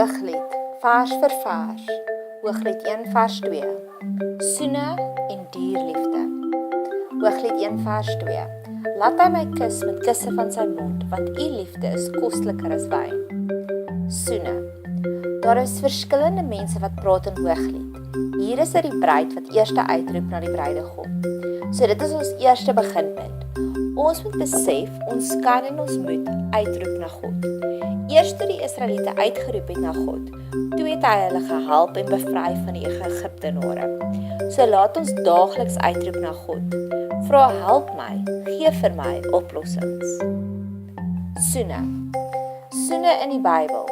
Hooglied, vers vir vers, Hooglied 1 vers 2, soene en dierliefde. Hooglied 1 vers 2, laat hy my kus met kusse van sy mond, want u liefde is kostliker as wyn. Soene, daar is verskillende mense wat praat in Hooglied. Hier is die bruid wat eerste uitroep na die bruidegom. So dit is ons eerste beginpunt. Ons moet besef, ons kan en ons moet uitroep na God. Eers toe die Israeliete uitgeroep het na God, toe het hy hulle gehelp en bevry van die Egiptenare. So laat ons daagliks uitroep na God. Vra help my, gee vir my oplossings. Soene. Soene in die Bybel.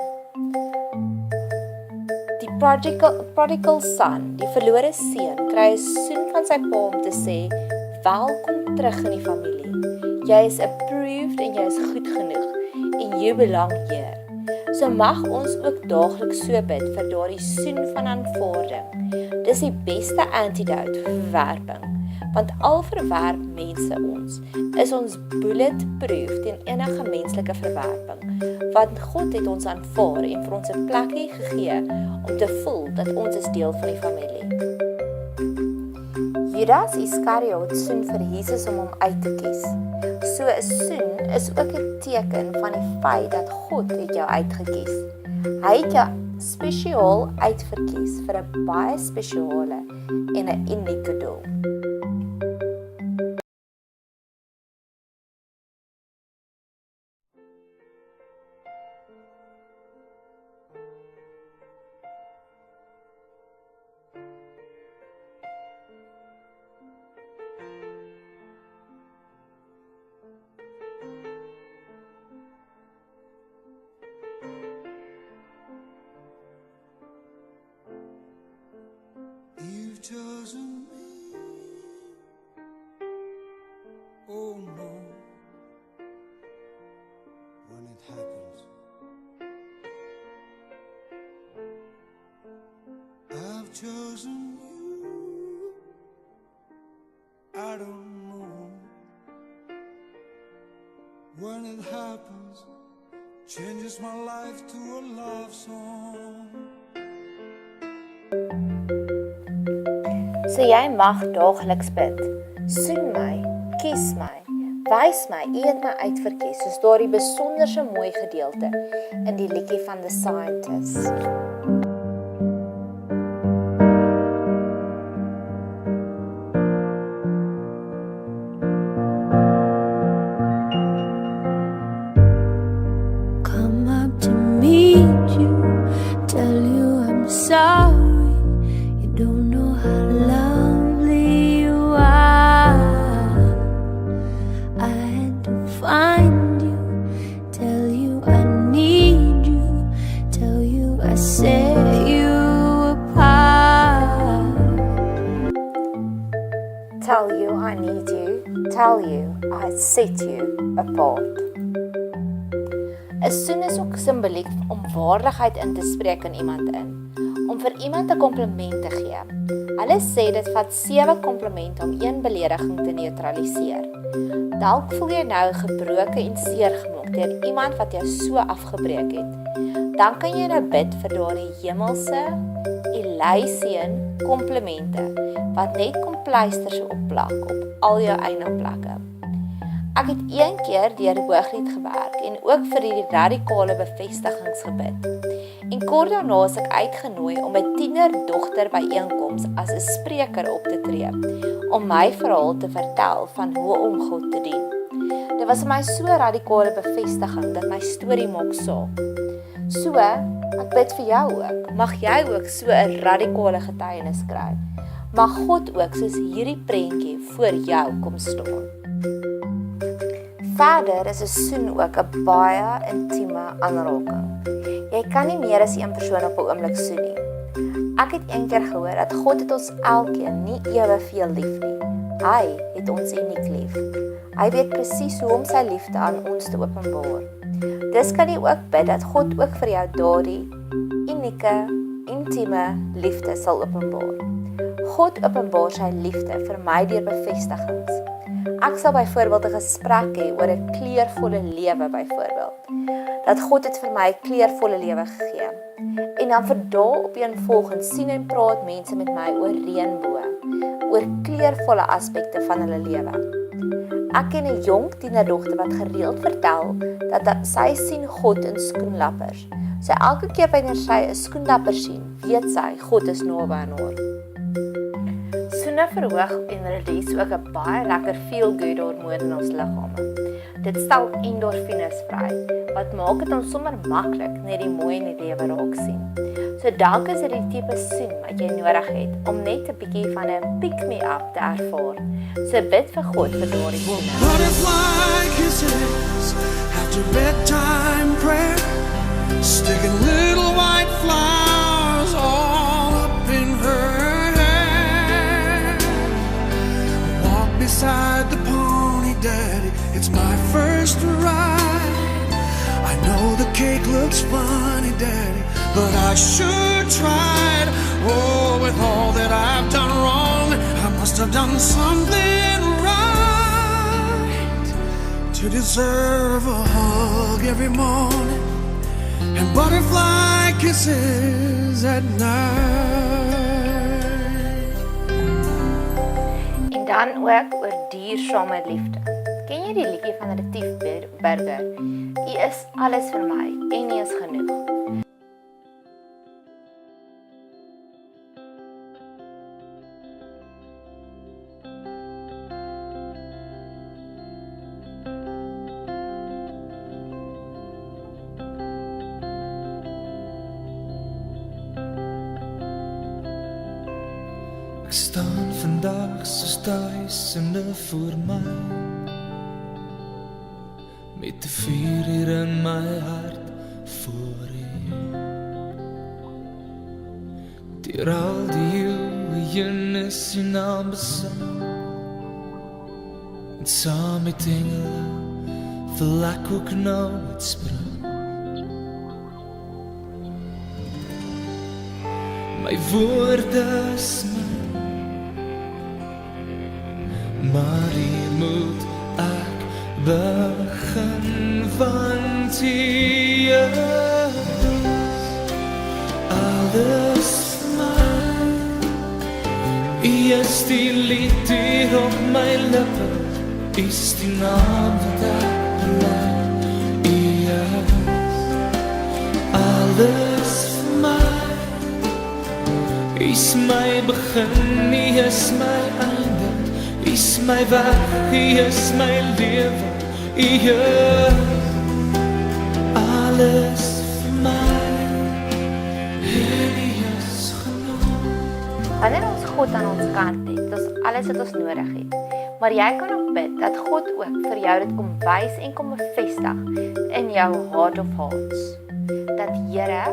Die prodigal son, die verlore seun, kry 'n soen van sy pa om te sê, welkom terug in die familie. Jy is approved en jy is goed genoeg en you belong here. So mag ons ook daagliks so bid vir daardie soen van aanvaarding. Dis die beste antidote vir verwerping, want al verwerp mense ons, is ons bulletproof teen enige menslike verwerping, want God het ons aanvaar en vir ons 'n plekkie gegee om te voel dat ons is deel van die familie. Judas Iskariot soen vir Jesus om hom uit te kies. So 'n soen is ook 'n teken van die feit dat God het jou uitgekies. Hy het jou spesiaal uitverkies vir 'n baie spesiale en 'n unieke doel. You've chosen me, oh no, when it happens, I've chosen you, I don't know, when it happens, changes my life to a love song. So jy mag daagliks bid. Soen my, kies my, wys my, u het my uitverkies, soos daardie besonderse mooi gedeelte in die liedjie van The Scientist. Come up to meet you, tell you I'm sorry. You don't know how lovely you are. I had to find you, tell you I need you, tell you I set you apart. Tell you I need you, tell you I set you apart. 'n Soen is ook simboliek om waardigheid in te spreek in iemand in, om vir iemand 'n kompliment te gee. Hulle sê dit vat 7 komplimente om 1 belediging te neutraliseer. Dalk voel jy nou gebroken en seergemaak deur iemand wat jou so afgebreek het. Dan kan jy nou bid vir daardie hemelse, Elysian komplimente, wat net kom pleisters opplak op al jou eie plekke. Ek het 1 keer deur Hooglied gewerk en ook vir die radikale bevestigingsgebid. En kort daarna is ek uitgenooi om 'n tienerdogter byeenkoms as 'n spreker op te tree, om my verhaal te vertel van hoe om God te dien. Dit was vir my so radikale bevestiging dat my storie maak saak. So, ek bid vir jou ook. Mag jy ook so 'n radikale getuienis kry. Mag God ook soos hierdie prentjie voor jou kom staan. Verder is 'n soen ook 'n baie intieme aanraking. Jy kan nie meer as een persoon op 'n oomblik soen nie. Ek het eendag gehoor dat God het ons elkeen nie eweveel lief nie. Hy het ons uniek lief. Hy weet presies hoe om sy liefde aan ons te openbaar. Dis kan jy ook bid dat God ook vir jou daardie unieke, intieme liefde sal openbaar. God openbaar sy liefde vir my deur bevestigings. Ek sal byvoorbeeld 'n gesprek hê oor 'n kleurvolle lewe byvoorbeeld. Dat God het vir my 'n kleurvolle lewe gegee. En dan vir dae opeenvolgend sien en praat mense met my oor reënboë, oor kleurvolle aspekte van hulle lewe. Ek ken 'n jong tienerdogter wat gereeld vertel dat sy sien God in skoenlappers. So elke keer wanneer sy 'n skoenlapper sien, weet sy God is naby aan haar. Soene verhoog en release ook 'n baie lekker feel-good hormoon in ons liggame. Dit stel endorfines vry, wat maak dit ons sommer maklik net die mooi in die lewe raak sien. So dalk is dit die tipe soen wat jy nodig het om net 'n bietjie van 'n pick-me-up te ervaar. So bid vir God vir daardie soene. Butterfly kisses after bedtime prayer, sticking little white flowers all up in her hair. Walk beside the pony, Daddy, it's my first ride. I know the cake looks funny, Daddy, but I sure tried. Oh, with all that I've done wrong, I must have done something right to deserve a hug every morning and butterfly kisses at night. En dan ook oor duursame liefde. Ken jy die liedjie van Retief Burger? U is alles vir my en U is genoeg. Ek staan vandag soos duisende voor my, met 'n vuur hier in my hart voor U. Deur al die eeue is U naam besang, en saam met engele wil ek ook nou uitspring. My woorde is maar hier moet ek begin, want U alles vir my. U is die lied hier op my lippe, U is die naam wat ek bely. U is alles vir my. U is my begin, U is my einde. U is my weg, U is my lewe, U is alles vir my, en U is genoeg. Wanneer ons God aan ons kant het, dit is alles wat ons nodig het. Maar jy kan ook bid dat God ook vir jou dit kom wys en kom bevestig in jou heart of hearts. Dat Here,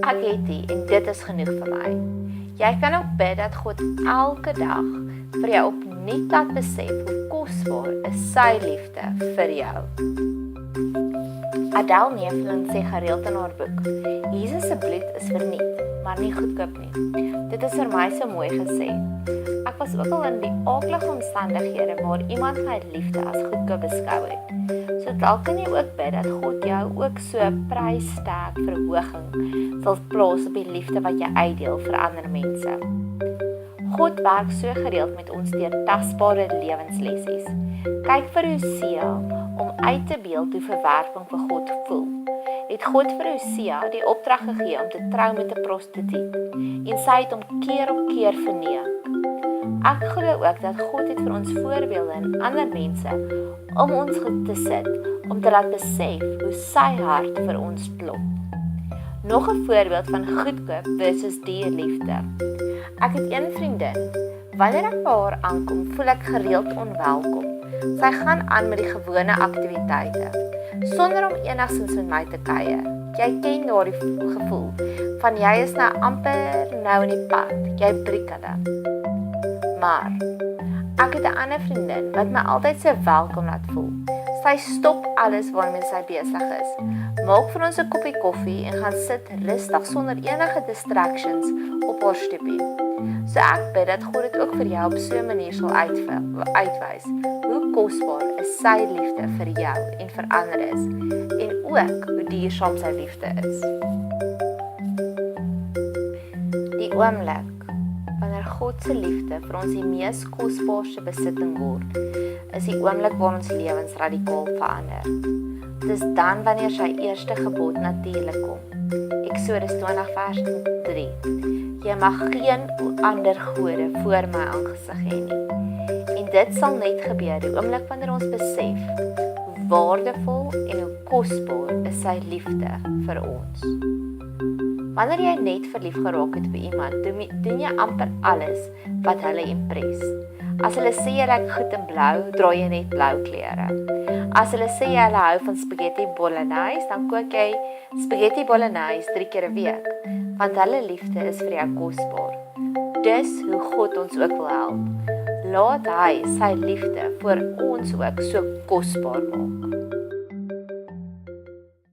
ek het U en dit is genoeg vir my. Jy kan ook bid dat God elke dag vir jou opnuut laat besef hoe kosbaar is sy liefde vir jou. Adele Neeflin sê gereeld in haar boek, Jesus se bloed is verniet, maar nie goedkoop nie. Dit is vir my so mooi gesê. Ek was ook al in die aaklige omstandighede waar iemand my liefde as goedkoop beskou het. So dalk kan jy ook bid dat God jou ook so 'n pryssterk verhoging sal plaas op die liefde wat jy uitdeel vir ander mense. God werk so gereeld met ons deur tasbare lewenslessies. Kyk vir Hosea om uit te beeld hoe verwerping vir God voel. Het God vir Hosea die opdrag gegee om te trou met 'n prostituut en sy het hom keer op keer verneek. Ek glo ook dat God het vir ons voorbeelde in ander mense om ons te sit om te laat besef hoe sy hart vir ons klop. Nog 'n voorbeeld van goedkoop versus duur liefde. Ek het een vriendin, wanneer ek by haar aankom, voel ek gereeld onwelkom. Sy gaan aan met die gewone aktiwiteite, sonder om enigstens met my te kuier. Jy ken daardie gevoel, van jy is nou amper nou in die pad, jy breek hulle. Maar, ek het 'n ander vriendin, wat my altyd so welkom laat voel. Sy stop alles waarmee sy besig is, maak vir ons 'n koppie koffie en gaan sit rustig sonder enige distractions op haar stoepie. So ek bid dat God dit ook vir jou op so 'n manier sal uitwys. Hoe kosbaar is sy liefde vir jou en vir ander is, en ook hoe duursaam sy liefde is. Die oomblik wanneer God se liefde vir ons die mees kosbaarste besitting word, is die oomblik waar ons lewens radikaal verander. Dis dan wanneer sy eerste gebod natuurlik kom. Eksodus 20 vers 3. Jy mag geen ander gode voor my aangesig hê nie. En dit sal net gebeur die oomblik wanneer ons besef hoe waardevol en hoe kosbaar is sy liefde vir ons. Wanneer jy net verlief geraak het by iemand, doen jy amper alles wat hulle impres. As hulle sê jy lyk goed in blou, dra jy net blou klere. As hulle sê jy hou van spaghetti bolognese, dan kook jy spaghetti bolognese 3 keer 'n week, want hulle liefde is vir jou kosbaar. Dis hoe God ons ook wil help. Laat hy sy liefde vir ons ook so kosbaar maak.